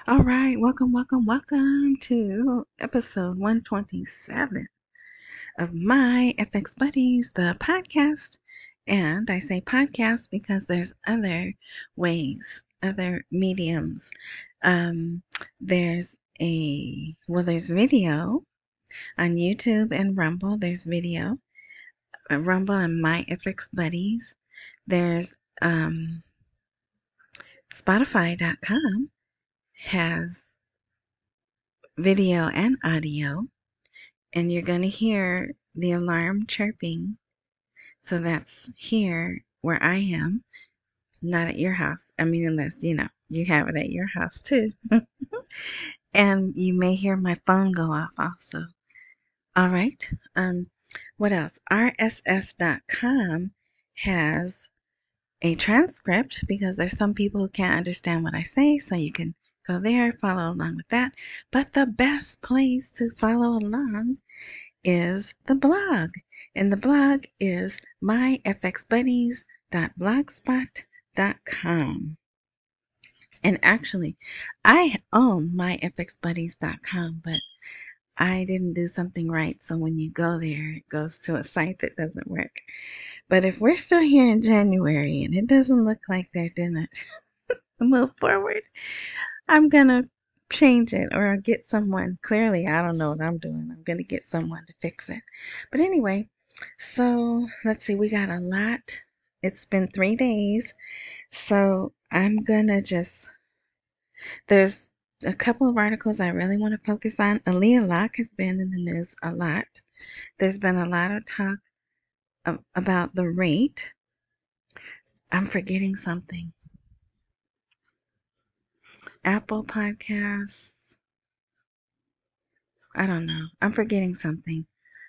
All right, welcome to episode 127 of My FX Buddies, the podcast. And I say podcast because there's other ways, other mediums. Um, there's video on YouTube and Rumble. There's video on Rumble and My FX Buddies. There's Spotify.com has video and audio, and you're going to hear the alarm chirping. So that's here where I am, not at your house. I mean, unless, you have it at your house too. And you may hear my phone go off also. All right. What else? RSS.com has a transcript because there's some people who can't understand what I say, so you can go there, follow along with that. But the best place to follow along is the blog. And the blog is myfxbuddies.blogspot.com. And actually, I own myfxbuddies.com, but I didn't do something right. So when you go there, it goes to a site that doesn't work. But if we're still here in January and it doesn't look like they're going to move forward, I'm going to change it or get someone. Clearly, I don't know what I'm doing. I'm going to get someone to fix it. But anyway, so let's see. We got a lot. It's been 3 days. So I'm going to there's a couple of articles I really want to focus on. Al-Alaq has been in the news a lot. There's been a lot of talk about the rate. I'm forgetting something. Apple Podcasts. I don't know. I'm forgetting something.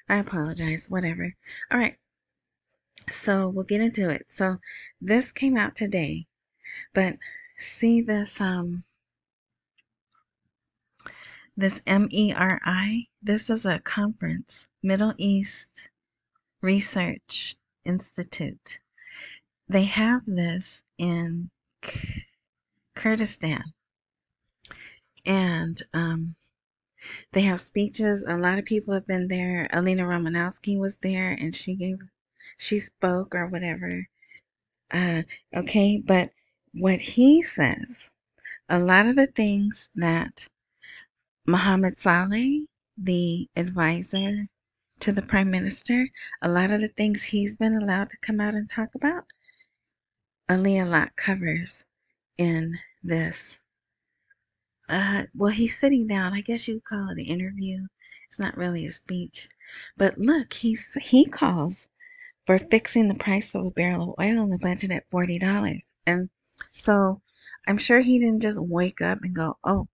I apologize. Whatever. All right. So we'll get into it. So this came out today, but see this MERI. This is a conference, Middle East Research Institute. They have this in Kurdistan, and they have speeches. A lot of people have been there. Alina Romanowski was there, and she spoke or whatever. Okay, but what he says, a lot of the things that Mohammed Saleh, the advisor to the prime minister, a lot of the things he's been allowed to come out and talk about, Al-Alaq covers in this. Well, he's sitting down. I guess you would call it an interview. It's not really a speech. But look, he calls for fixing the price of a barrel of oil in the budget at $40. And so I'm sure he didn't just wake up and go, oh,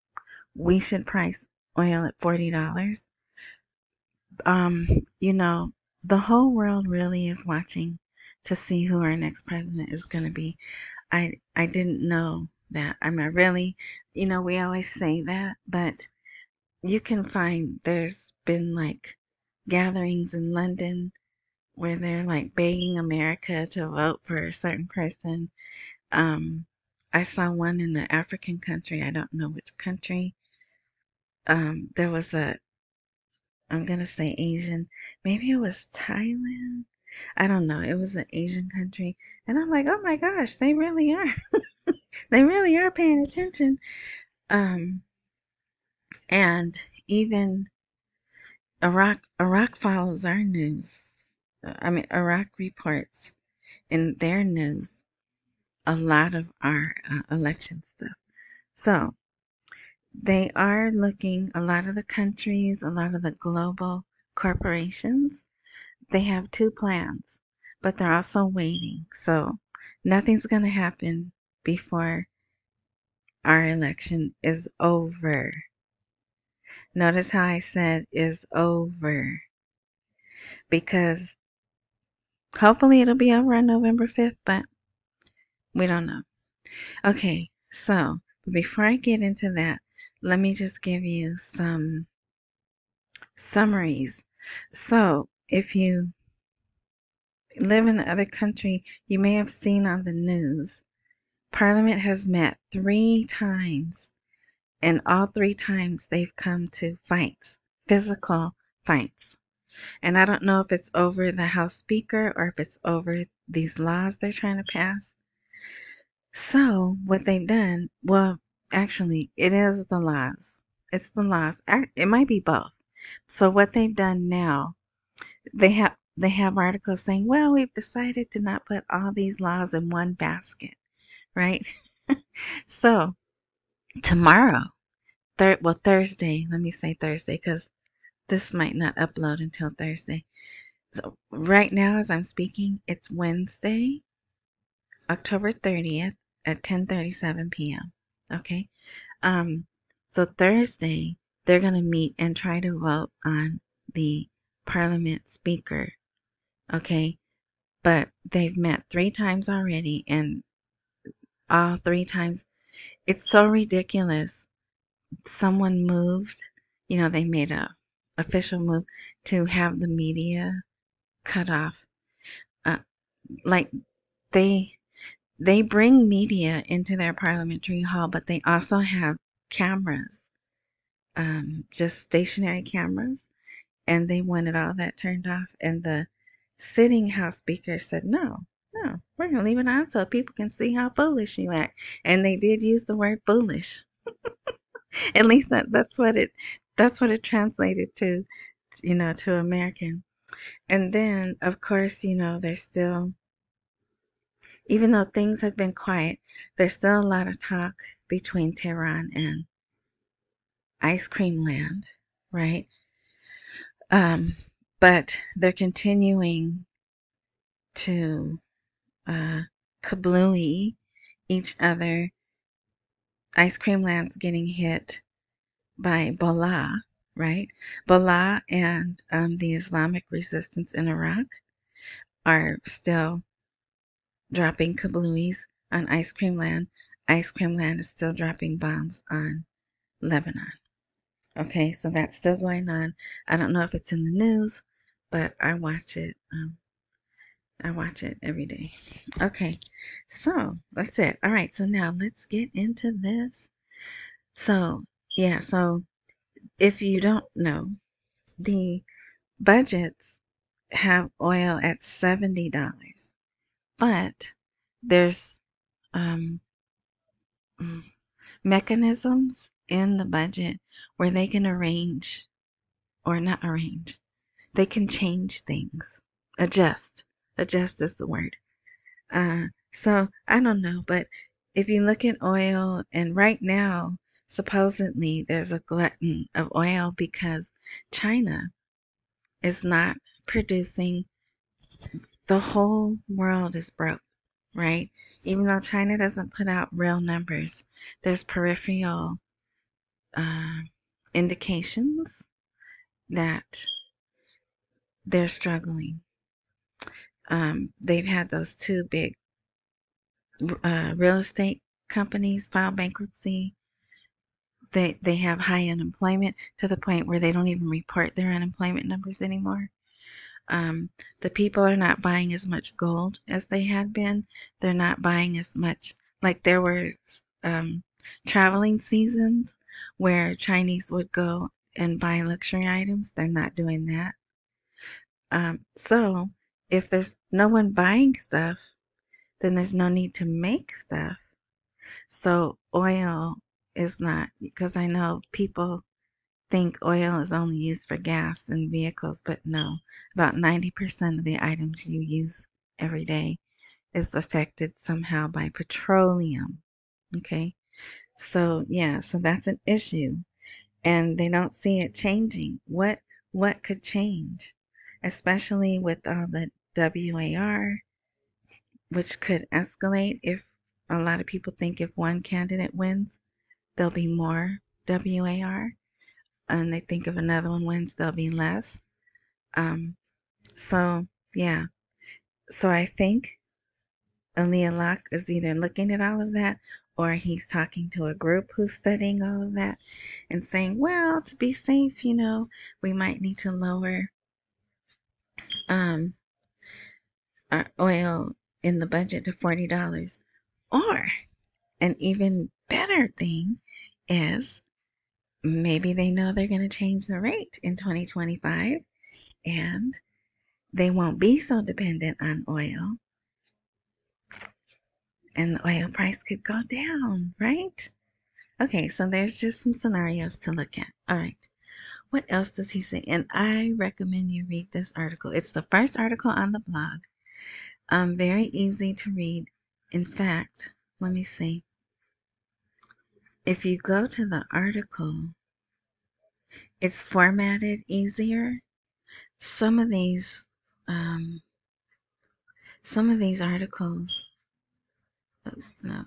we should price oil at $40. The whole world really is watching to see who our next president is going to be. I didn't know that. I mean, really, we always say that, but you can find there's been like gatherings in London where they're like begging America to vote for a certain person. I saw one in an African country. I don't know which country. There was I'm going to say Asian. Maybe it was Thailand. I don't know. It was an Asian country. And I'm like, oh my gosh, they really are. They really are paying attention. And even Iraq follows our news. Iraq reports in their news a lot of our election stuff. So they are looking, a lot of the countries, a lot of the global corporations, they have 2 plans, but they're also waiting. So nothing's going to happen before our election is over. Notice how I said is over, because hopefully it'll be over on November 5th, but we don't know. Okay, so before I get into that, let me just give you some summaries. So if you live in another country, you may have seen on the news, Parliament has met 3 times And all 3 times they've come to fights, physical fights. And I don't know if it's over the House Speaker or if it's over these laws they're trying to pass. So what they've done, well, actually, it is the laws. It's the laws. It might be both. So what they've done now, they have articles saying, well, we've decided to not put all these laws in one basket, right? So tomorrow, Thursday, let me say Thursday because this might not upload until Thursday. So right now, as I'm speaking, it's Wednesday, October 30th at 10:37 p.m. Okay. So Thursday, they're going to meet and try to vote on the Parliament Speaker. Okay. But they've met 3 times already, and all 3 times, it's so ridiculous. Someone moved, they made a official move to have the media cut off. Uh, like they they bring media into their parliamentary hall, but they also have cameras, just stationary cameras, and they wanted all that turned off. And the sitting House Speaker said, no, no, we're going to leave it on so people can see how foolish you act. And they did use the word foolish. At least that's what it translated to, to American. And then, of course, there's still, even though things have been quiet, there's still a lot of talk between Tehran and Ice Cream Land, right? But they're continuing to kablooey each other. Ice Cream Land's getting hit by Bala, right? Bala and the Islamic resistance in Iraq are still dropping kablooies on Ice Cream Land. Ice Cream Land is still dropping bombs on Lebanon. Okay, so that's still going on. I don't know if it's in the news, but I watch it. I watch it every day. Okay, so that's it. All right, so now let's get into this. So, yeah, so if you don't know, the budgets have oil at $70, but there's um, mechanisms in the budget where they can arrange, or not arrange, they can change things. Adjust. Adjust is the word. So I don't know, but if you look at oil, and right now, supposedly there's a glutton of oil because China is not producing. The whole world is broke, right? Even though China doesn't put out real numbers, there's peripheral uh, indications that they're struggling. They've had those 2 big real estate companies file bankruptcy. They have high unemployment to the point where they don't even report their unemployment numbers anymore. The people are not buying as much gold as they had been. They're not buying as much. Like there were traveling seasons where Chinese would go and buy luxury items. They're not doing that. So if there's no one buying stuff, then there's no need to make stuff. So oil is not, because I know people think oil is only used for gas and vehicles, but no, about 90% of the items you use every day is affected somehow by petroleum. Okay, so yeah, so that's an issue, and they don't see it changing. What could change, especially with all the WAR, which could escalate if a lot of people think if one candidate wins, there'll be more WAR, and they think if another one wins, there'll be less. So yeah, so I think Al-Alaq is either looking at all of that, or he's talking to a group who's studying all of that and saying, well, to be safe, we might need to lower um, our oil in the budget to $40. Or an even better thing is maybe they know they're going to change the rate in 2025 and they won't be so dependent on oil and the oil price could go down, right? Okay, so there's just some scenarios to look at. All right. What else does he say? And I recommend you read this article. It's the first article on the blog. Very easy to read. In fact, let me see. If you go to the article, it's formatted easier. Some of these articles, no,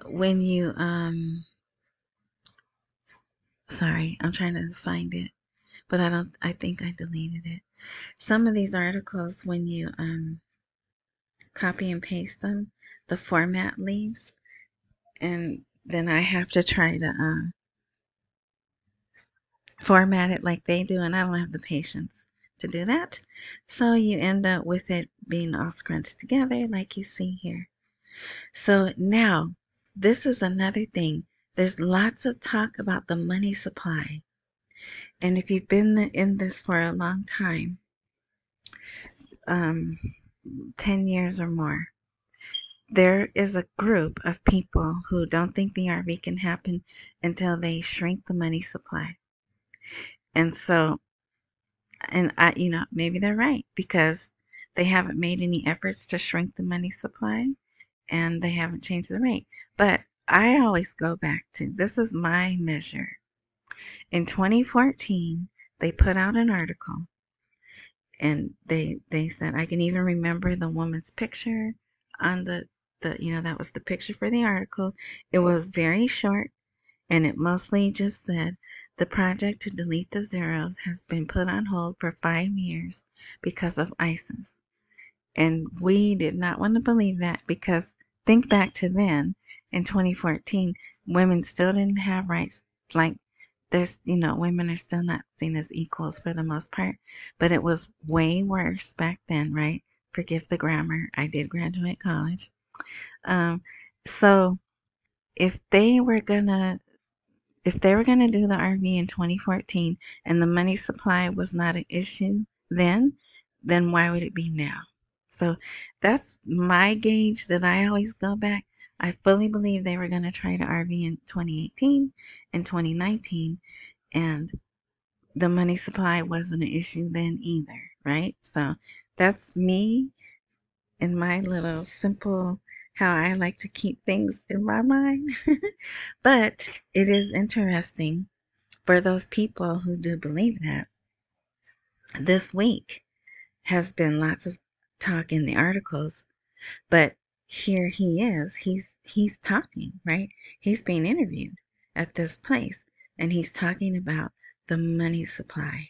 when you sorry, I'm trying to find it, but I think I deleted it. Some of these articles, when you copy and paste them, the format leaves, and then I have to try to format it like they do, and I don't have the patience to do that. So you end up with it being all scrunched together like you see here. So now, this is another thing. There's lots of talk about the money supply. And if you've been in this for a long time, 10 years or more, there is a group of people who don't think the RV can happen until they shrink the money supply. And so, and maybe they're right because they haven't made any efforts to shrink the money supply and they haven't changed the rate. But I always go back to, this is my measure. In 2014, they put out an article and they said, I can even remember the woman's picture on that was the picture for the article. It was very short and it mostly just said, the project to delete the zeros has been put on hold for 5 years because of ISIS. And we did not want to believe that because think back to then in 2014, women still didn't have rights. Like there's, women are still not seen as equals for the most part, but it was way worse back then, right? Forgive the grammar. I did graduate college. So if they were gonna do the RV in 2014 and the money supply was not an issue then why would it be now? So that's my gauge that I always go back. I fully believe they were going to try to RV in 2018 and 2019, and the money supply wasn't an issue then either, right? So that's me and my little simple how I like to keep things in my mind. But it is interesting for those people who do believe that. This week has been lots of talk in the articles, but here he is. He's talking, right? He's being interviewed at this place, and he's talking about the money supply.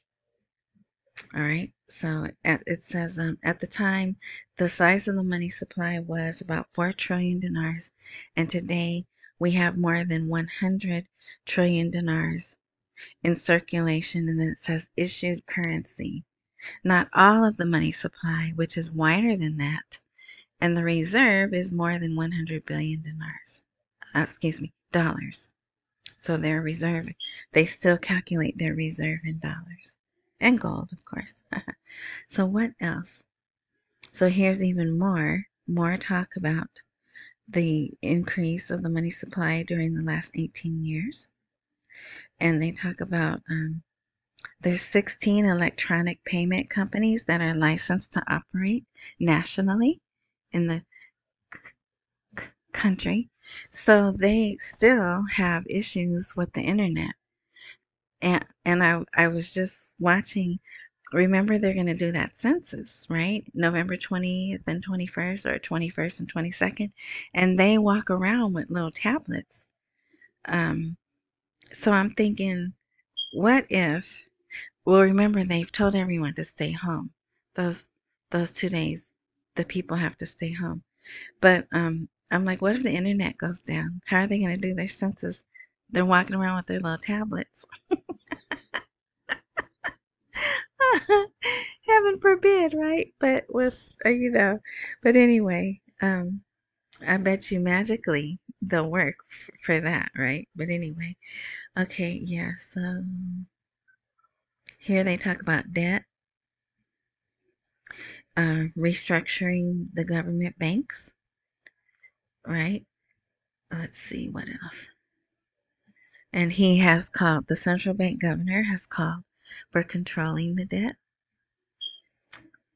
All right. So it says at the time, the size of the money supply was about 4 trillion dinars, and today we have more than 100 trillion dinars in circulation, and then it says issued currency. Not all of the money supply, which is wider than that, and the reserve is more than 100 billion dinars. Dollars. So their reserve, they still calculate their reserve in dollars. And gold, of course. So what else? So here's even more talk about the increase of the money supply during the last 18 years. And they talk about there's 16 electronic payment companies that are licensed to operate nationally in the country. So they still have issues with the internet. And I was just watching, remember they're going to do that census, right? November 20th and 21st, or 21st and 22nd. And they walk around with little tablets. So I'm thinking, what if, well, remember they've told everyone to stay home. Those 2 days, the people have to stay home. But I'm like, what if the internet goes down? How are they going to do their census? They're walking around with their little tablets. Heaven forbid, right? But but anyway, I bet you magically they'll work for that, right? But anyway, okay, yeah, so here they talk about debt, restructuring the government banks, right? Let's see what else. And he has called, the central bank governor has called for controlling the debt.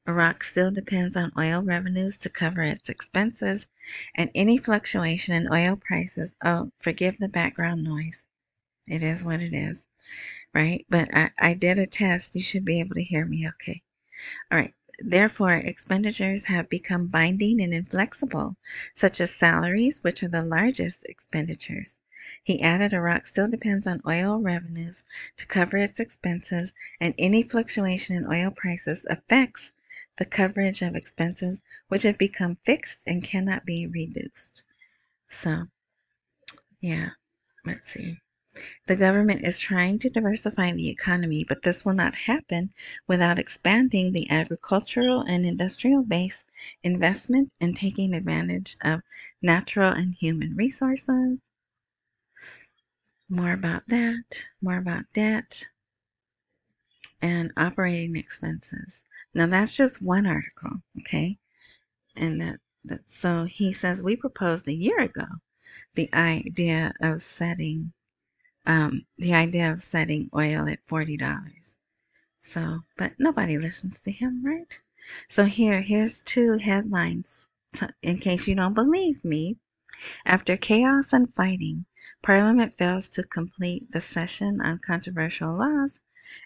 Iraq still depends on oil revenues to cover its expenses, and any fluctuation in oil prices, oh, forgive the background noise. It is what it is, right? But I did a test. You should be able to hear me okay. All right. Therefore, expenditures have become binding and inflexible, such as salaries, which are the largest expenditures. He added Iraq still depends on oil revenues to cover its expenses, and any fluctuation in oil prices affects the coverage of expenses, which have become fixed and cannot be reduced. So, yeah, let's see. The government is trying to diversify the economy, but this will not happen without expanding the agricultural and industrial base, investment, and taking advantage of natural and human resources. More about that, more about debt, and operating expenses. Now that's just one article, okay? And so he says we proposed a year ago the idea of setting oil at $40. So, but nobody listens to him, right? So here's two headlines in case you don't believe me. After chaos and fighting, Parliament fails to complete the session on controversial laws.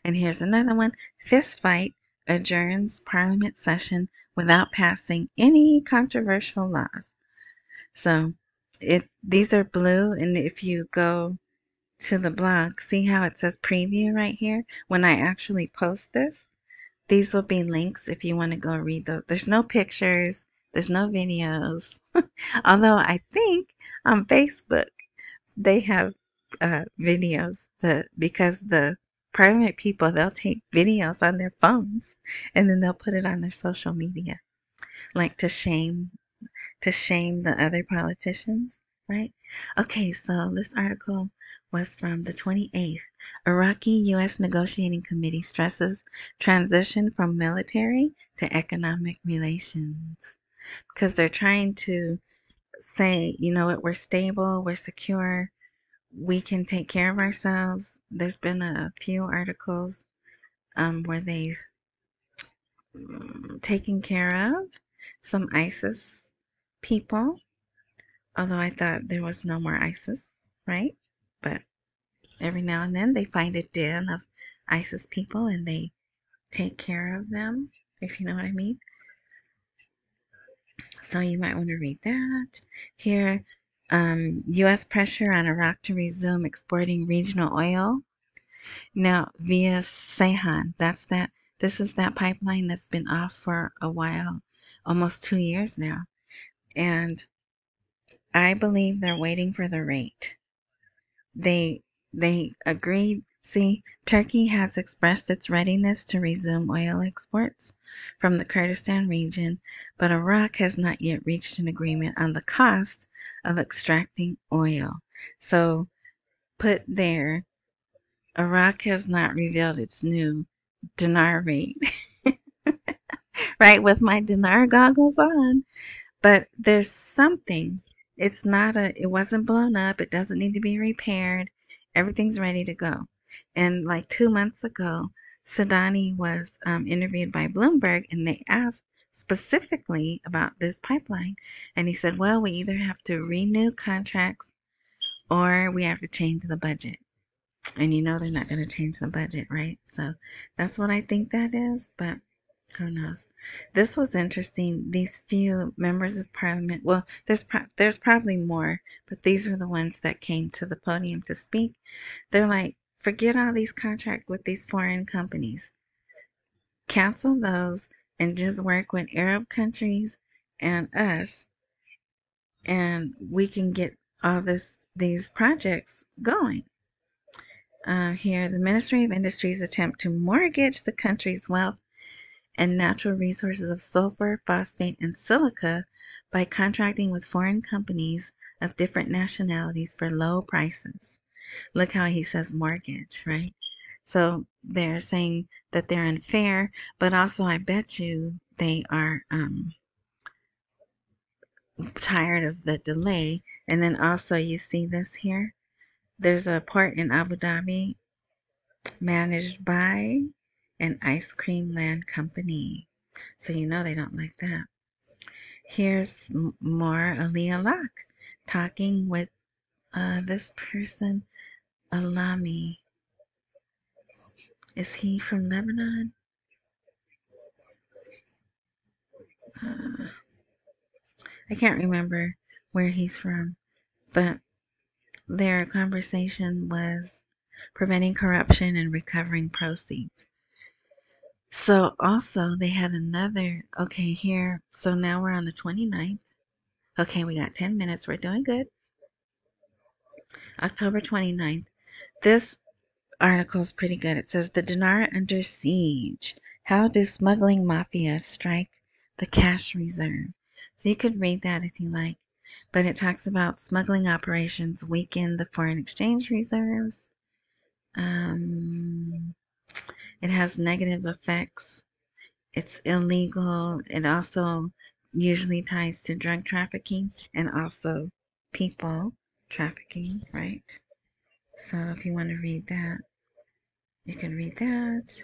And here's another one. Fist fight adjourns Parliament session without passing any controversial laws. So these are blue, and if you go to the blog, see how it says preview right here? When I actually post this, these will be links if you want to go read those. There's no pictures, there's no videos. Although I think on Facebook they have videos because the Parliament people, they'll take videos on their phones and then they'll put it on their social media, like to shame the other politicians, right? Okay, so this article was from the 28th. Iraqi-U.S. Negotiating Committee stresses transition from military to economic relations. Because they're trying to say, you know what, we're stable, we're secure, we can take care of ourselves. There's been a few articles where they've taken care of some ISIS people. Although I thought there was no more ISIS, right? But every now and then they find a den of ISIS people and they take care of them, if you know what I mean. So you might want to read that. Here, U.S. pressure on Iraq to resume exporting regional oil. Now, via Seyhan, this is that pipeline that's been off for a while, almost 2 years now. And I believe they're waiting for the rate. They agreed. See, Turkey has expressed its readiness to resume oil exports from the Kurdistan region, but Iraq has not yet reached an agreement on the cost of extracting oil. So, put there, Iraq has not revealed its new dinar rate. Right, with my dinar goggles on. But there's something. It wasn't blown up. It doesn't need to be repaired. Everything's ready to go. And like 2 months ago, Sadani was interviewed by Bloomberg and they asked specifically about this pipeline. And he said, well, we either have to renew contracts or we have to change the budget. And you know they're not going to change the budget, right? So that's what I think that is. But who knows? This was interesting. These few members of parliament, well, there's probably more, but these were the ones that came to the podium to speak. They're like, forget all these contracts with these foreign companies. Cancel those and just work with Arab countries and us, and we can get all these projects going. Here, the Ministry of Industry's attempt to mortgage the country's wealth and natural resources of sulfur, phosphate, and silica by contracting with foreign companies of different nationalities for low prices. Look how he says mortgage, right? So they're saying that they're unfair, but also I bet you they are tired of the delay. And then also you see this here. There's a port in Abu Dhabi managed by an ice cream land company. So you know they don't like that. Here's more Al-Alaq talking with this person, Alami. Is he from Lebanon? I can't remember where he's from, but their conversation was preventing corruption and recovering proceeds. So also they had another, okay, here, so now we're on the 29th. Okay, we got 10 minutes. We're doing good. October 29th. This article is pretty good. It says, the dinar under siege. How do smuggling mafia strike the cash reserve? So you could read that if you like. But it talks about smuggling operations weaken the foreign exchange reserves. It has negative effects. It's illegal. It also usually ties to drug trafficking and also people trafficking, right? So if you want to read that, you can read that.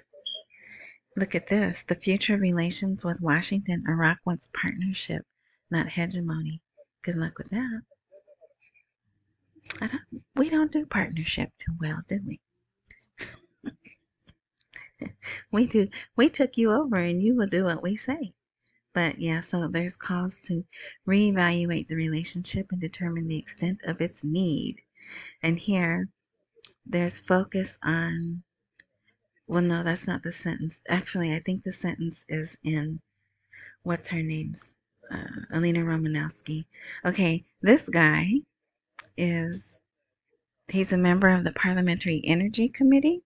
Look at this. The future relations with Washington. Iraq wants partnership, not hegemony. Good luck with that. We don't do partnership too well, do we? We do. We took you over and you will do what we say. But yeah, so there's cause to reevaluate the relationship and determine the extent of its need. And here, there's focus on, well, no, that's not the sentence. Actually, I think the sentence is in, what's her name's? Alina Romanowski. Okay, this guy he's a member of the Parliamentary Energy Committee.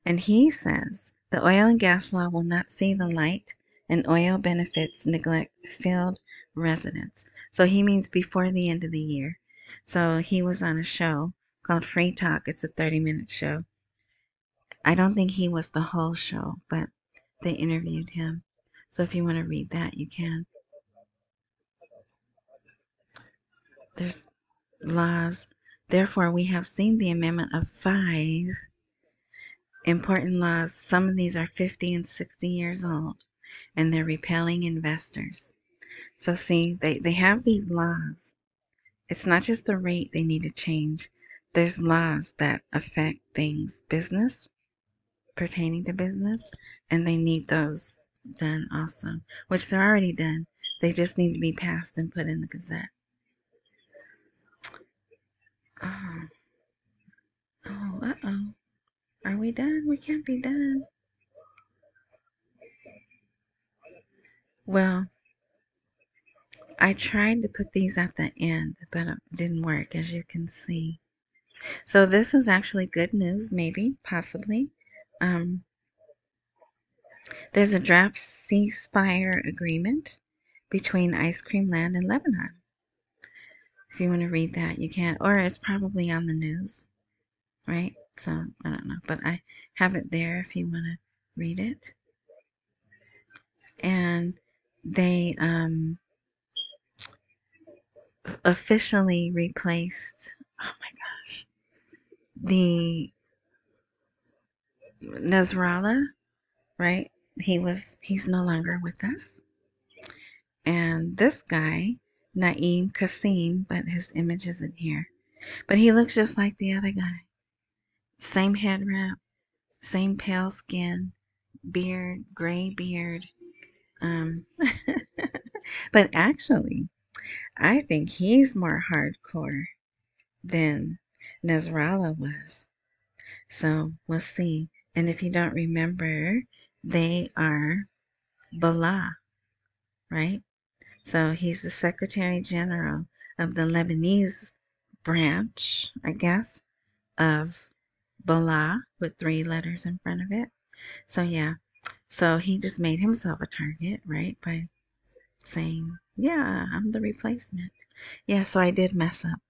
And he says the oil and gas law will not see the light and oil benefits neglect field residents. So he means before the end of the year. So he was on a show called Free Talk. It's a 30-minute show. I don't think he was the whole show, but they interviewed him. So if you want to read that, you can. There's laws. Therefore, we have seen the amendment of 5 important laws. Some of these are 50 and 60 years old, and they're repelling investors. So see, they have these laws. It's not just the rate they need to change. There's laws that affect things, business, pertaining to business, and they need those done also, which they're already done. They just need to be passed and put in the Gazette. Oh, uh-oh. Are we done? We can't be done. Well, I tried to put these at the end, but it didn't work, as you can see. So this is actually good news, maybe, possibly. There's a draft ceasefire agreement between Ice Cream Land and Lebanon. If you want to read that, you can, or it's probably on the news, right? So I don't know, but I have it there if you want to read it. And they officially replaced, oh my gosh, the Nasrallah, right? He's no longer with us. And this guy, Naeem Kassim, but his image isn't here. But he looks just like the other guy. Same head wrap, same pale skin, beard, gray beard. But actually, I think he's more hardcore than Nasrallah was. So we'll see. And if you don't remember, they are Bala, right? So he's the Secretary General of the Lebanese branch, I guess, of Bala with 3 letters in front of it. So yeah, so he just made himself a target, right, by saying Yeah, I'm the replacement. Yeah, so I did mess up.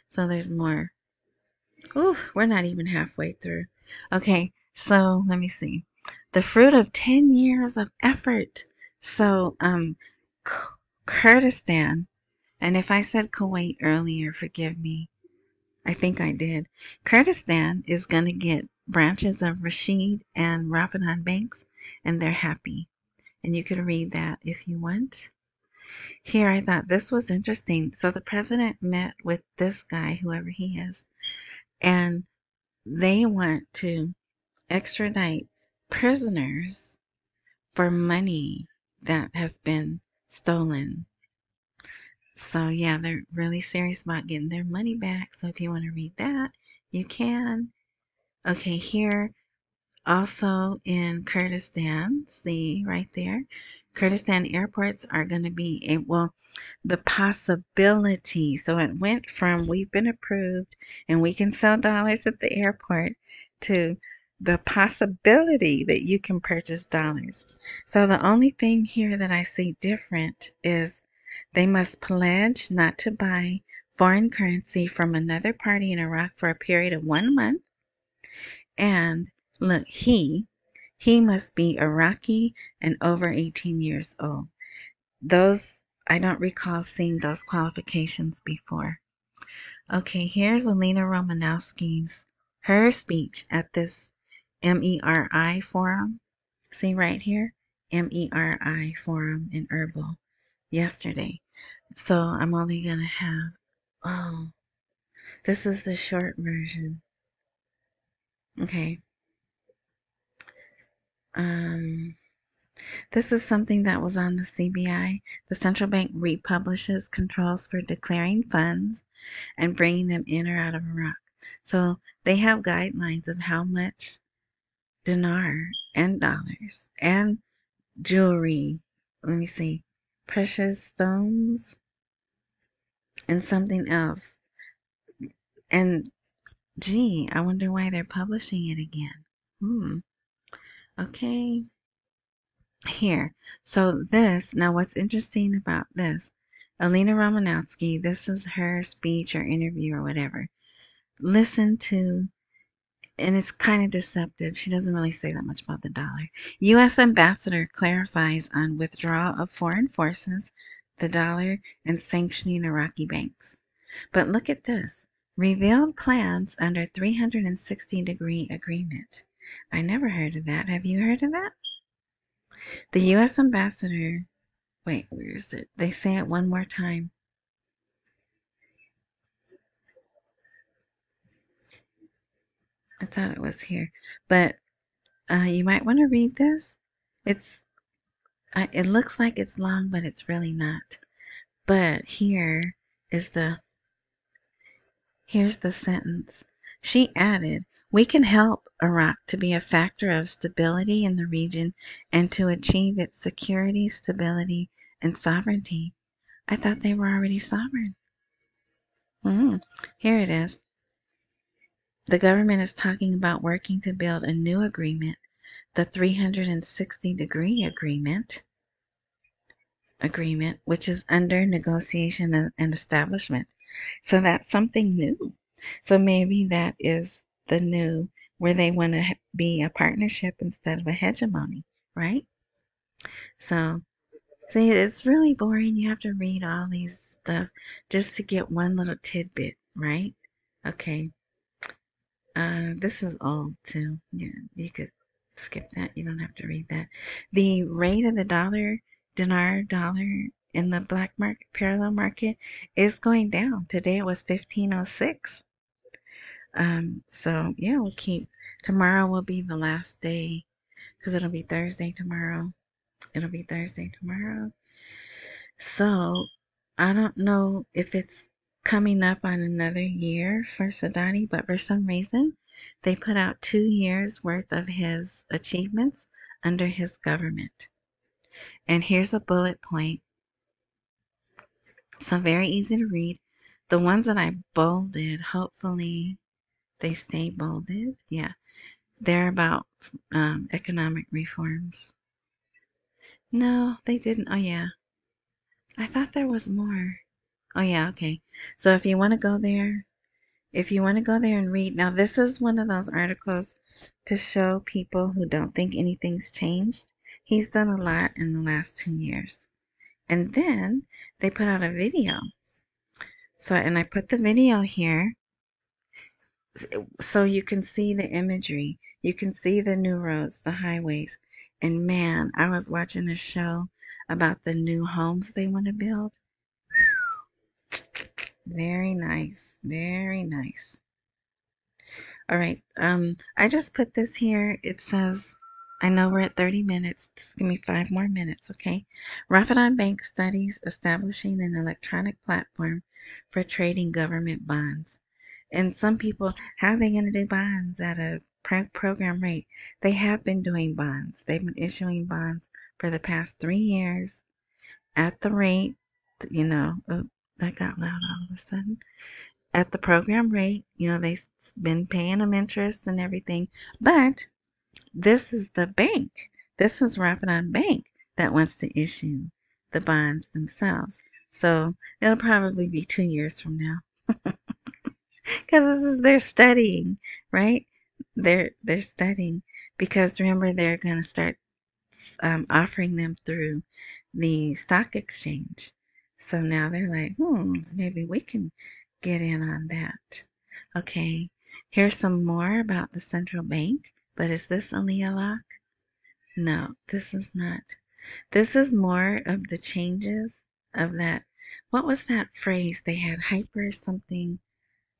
So there's more. Ooh, we're not even halfway through. Okay, so let me see. The fruit of 10 years of effort. So, Kurdistan, and if I said Kuwait earlier, forgive me. I think I did. Kurdistan is going to get branches of Rashid and Raffidan banks, and they're happy. And you can read that if you want. Here, I thought this was interesting. So the president met with this guy, whoever he is, and they want to extradite prisoners for money that has been stolen. So yeah, they're really serious about getting their money back. So if you want to read that, you can. Okay, here also in Kurdistan, see right there, Kurdistan airports are going to be the possibility. So it went from we've been approved and we can sell dollars at the airport to the possibility that you can purchase dollars. So the only thing here that I see different is they must pledge not to buy foreign currency from another party in Iraq for a period of 1 month. And look, he must be Iraqi and over 18 years old. Those, I don't recall seeing those qualifications before. Okay, here's Alina Romanowski's, her speech at this MERI forum. See right here? MERI forum in Erbil yesterday. So I'm only going to have, oh, this is the short version. Okay. This is something that was on the CBI. The central bank republishes controls for declaring funds and bringing them in or out of Iraq. So they have guidelines of how much dinar and dollars and jewelry, let me see, precious stones and something else. And gee, I wonder why they're publishing it again. Okay. Here. So this, now what's interesting about this, Alina Romanowski, this is her speech or interview or whatever. Listen to, and it's kind of deceptive. She doesn't really say that much about the dollar. U.S. Ambassador clarifies on withdrawal of foreign forces, the dollar, and sanctioning Iraqi banks. But look at this. Revealed plans under 360-degree agreement. I never heard of that. Have you heard of that? The U.S. Ambassador, wait, where is it? They say it one more time. I thought it was here. But you might want to read this. It looks like it's long, but it's really not. But is here's the sentence. She added, we can help Iraq to be a factor of stability in the region and to achieve its security, stability, and sovereignty. I thought they were already sovereign. Here it is. The government is talking about working to build a new agreement, the 360-degree agreement, which is under negotiation and establishment. So that's something new. So maybe that is the new, where they want to be a partnership instead of a hegemony, right? So, see, it's really boring. You have to read all these stuff just to get one little tidbit, right? Okay. This is old too. Yeah, you could skip that. You don't have to read that. The rate of the dinar dollar in the black market, parallel market, is going down. Today it was 1506. So yeah, tomorrow will be the last day because it'll be Thursday tomorrow. It'll be Thursday tomorrow. So I don't know if it's coming up on another year for Sadani, but for some reason they put out 2 years worth of his achievements under his government. And here's a bullet point. So very easy to read. The ones that I bolded, hopefully they stay bolded. Yeah. They're about economic reforms. No, they didn't. Oh, yeah. I thought there was more. Oh yeah, okay. So if you want to go there, and read, now this is one of those articles to show people who don't think anything's changed. He's done a lot in the last 2 years. And then they put out a video. So, and I put the video here so you can see the imagery. You can see the new roads, the highways. And man, I was watching a show about the new homes they want to build. Very nice. Very nice. All right. I just put this here. It says, I know we're at 30 minutes. Just give me 5 more minutes, okay? Raffidan Bank studies establishing an electronic platform for trading government bonds. And some people, how are they going to do bonds at a program rate? They have been doing bonds. They've been issuing bonds for the past 3 years at the rate, oh, that got loud all of a sudden. At the program rate, they've been paying them interest and everything. But this is the bank. This is Raffidan Bank that wants to issue the bonds themselves. So it'll probably be 2 years from now. Because they're studying, right? They're studying because remember they're going to start offering them through the stock exchange. So now they're like, maybe we can get in on that. Okay, here's some more about the central bank. But is this Al-Alaq? No, this is not. This is more of the changes of that. What was that phrase they had?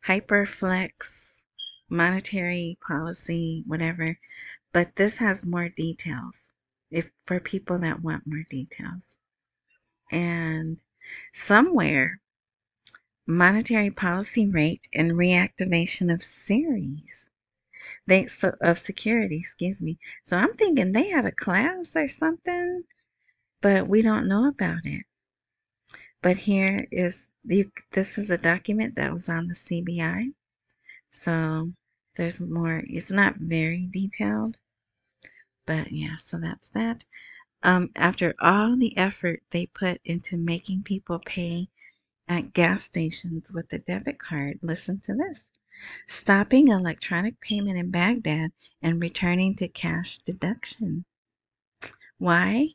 Hyperflex, monetary policy, whatever. But this has more details for people that want more details. And somewhere, monetary policy rate and reactivation of series. Of security, excuse me. So I'm thinking they had a class or something, but we don't know about it. But here is this is a document that was on the CBI. So there's more. It's not very detailed, but yeah. So that's that. After all the effort they put into making people pay at gas stations with a debit card, listen to this. Stopping electronic payment in Baghdad and returning to cash deduction. Why?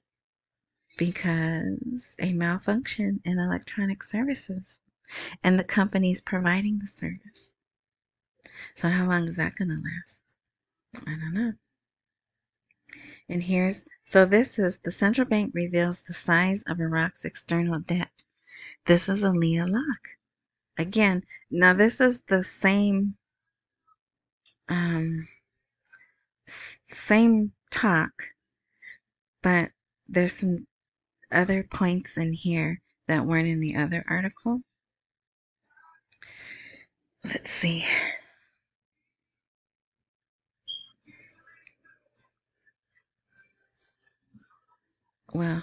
Because a malfunction in electronic services and the companies providing the service. So how long is that going to last? I don't know. And this is the central bank reveals the size of Iraq's external debt. This is Al-Alaq. Again, now this is the same talk, but there's some other points in here that weren't in the other article. Let's see. Well,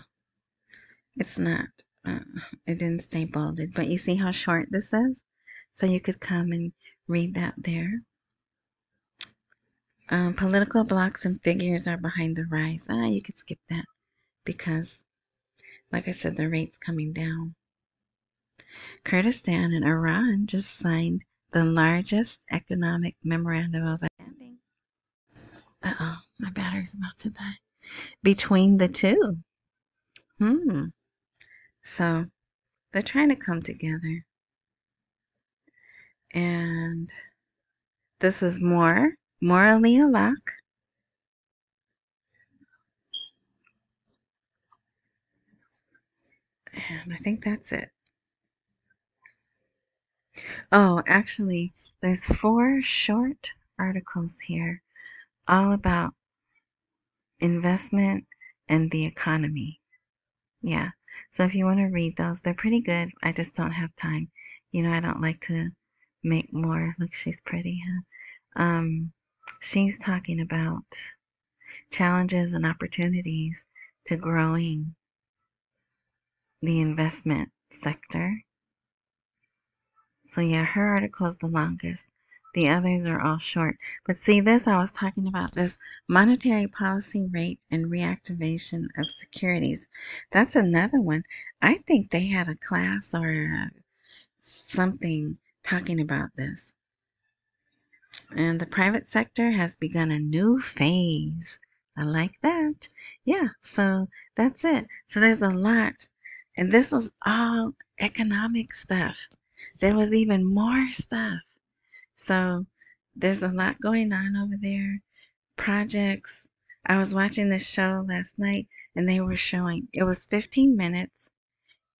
it's not. It didn't stay bolded, but you see how short this is? So you could come and read that there. Political blocks and figures are behind the rise. You could skip that because, like I said, the rate's coming down. Kurdistan and Iran just signed the largest economic memorandum of understanding. Uh-oh, my battery's about to die. Between the two. So they're trying to come together. And this is more Al-Alaq. And I think that's it. Oh, actually, there's 4 short articles here all about investment and the economy. Yeah. So if you want to read those, they're pretty good. I just don't have time. I don't like to make more. Look, she's pretty, huh? She's talking about challenges and opportunities to growing the investment sector. So yeah, her article is the longest. The others are all short. But see, this I was talking about, this monetary policy rate and reactivation of securities. That's another one. I think they had a class or something talking about this. And the private sector has begun a new phase. I like that. Yeah, so that's it. So there's a lot. And this was all economic stuff. There was even more stuff. So there's a lot going on over there. Projects. I was watching this show last night and they were showing, it was 15 minutes.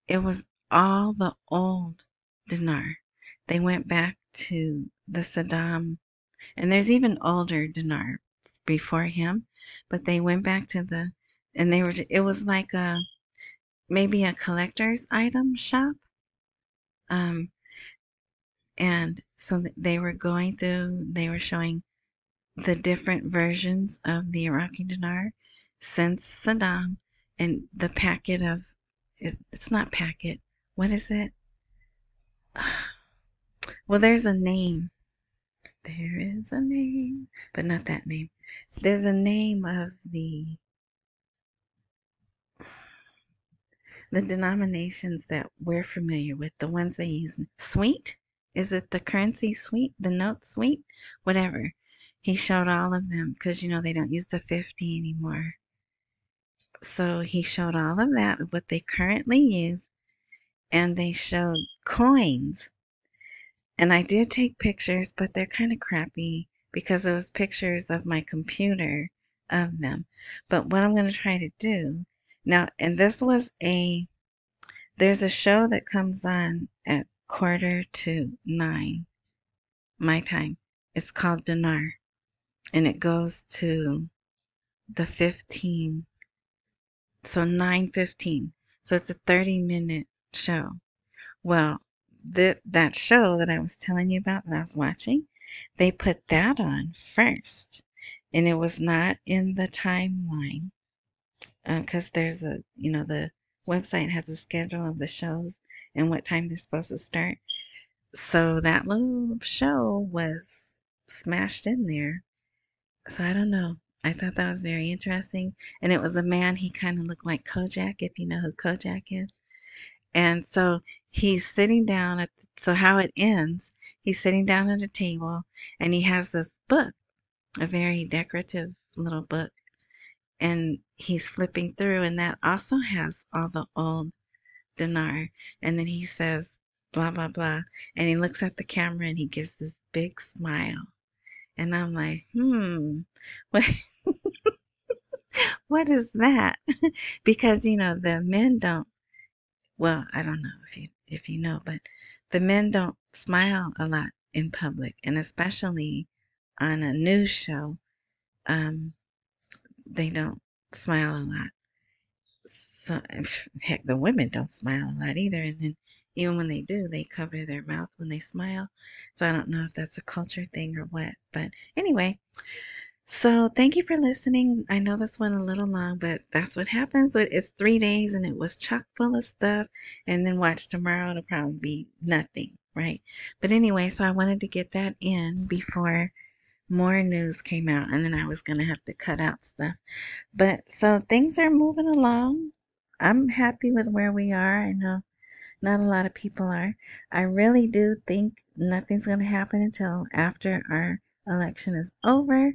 It was all the old dinar. They went back to the Saddam, and there's even older dinar before him, but they went back to and they were, it was like maybe a collector's item shop. Um, and so they were going through, they were showing the different versions of the Iraqi dinar since Saddam, and the packet of, it's not packet, what is it? Well, there's a name. There is a name, but not that name. There's a name of the denominations that we're familiar with, the ones they use. Sweet? Is it the currency sweet? The note sweet? Whatever. He showed all of them because, they don't use the 50 anymore. So he showed all of that, what they currently use, and they showed coins. And I did take pictures, but they're kind of crappy because it was pictures of my computer of them. But what I'm going to try to do now, and this was there's a show that comes on at 8:45 my time. It's called Dinar, and it goes to the 15, so 9:15. So it's a 30-minute show. Well, that show that I was telling you about that I was watching, they put that on first, and it was not in the timeline because there's the website has a schedule of the shows and what time they're supposed to start. So that little show was smashed in there. So I don't know. I thought that was very interesting, and it was a man. He kind of looked like Kojak, if you know who Kojak is. And so he's sitting down so how it ends, he's sitting down at a table and he has this book, a very decorative little book, and he's flipping through, and that also has all the old dinar. And then he says, blah, blah, blah. And he looks at the camera and he gives this big smile. And I'm like, what, what is that? Because, the men don't, well, I don't know if you know, but the men don't smile a lot in public, and especially on a news show, they don't smile a lot. So heck, the women don't smile a lot either, and then even when they do, they cover their mouth when they smile. So I don't know if that's a culture thing or what, but anyway. So thank you for listening. I know this went a little long, but that's what happens. It's 3 days and it was chock full of stuff. And then watch tomorrow, it'll probably be nothing, right? But anyway, so I wanted to get that in before more news came out, and then I was going to have to cut out stuff. But so things are moving along. I'm happy with where we are. I know not a lot of people are. I really do think nothing's going to happen until after our election is over.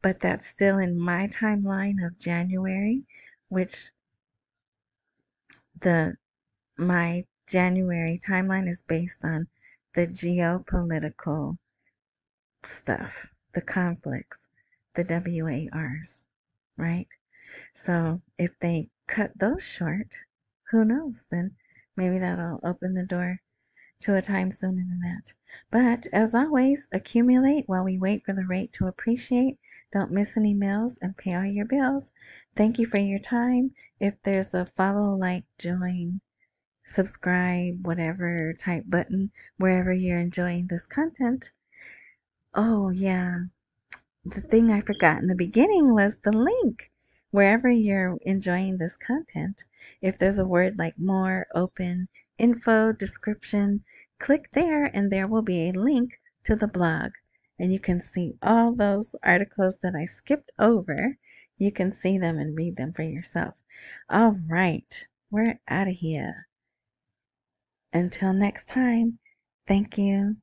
But that's still in my timeline of January, which my January timeline is based on the geopolitical stuff, the conflicts, the WARs, right? So if they cut those short, who knows? Then maybe that'll open the door to a time sooner than that. But as always, accumulate while we wait for the rate to appreciate. Don't miss any meals and pay all your bills. Thank you for your time. If there's a follow, like, join, subscribe, whatever type button wherever you're enjoying this content. Oh, yeah. The thing I forgot in the beginning was the link. Wherever you're enjoying this content, if there's a word like more, open, info, description, click there and there will be a link to the blog. and you can see all those articles that I skipped over. You can see them and read them for yourself. All right, we're out of here. Until next time, thank you.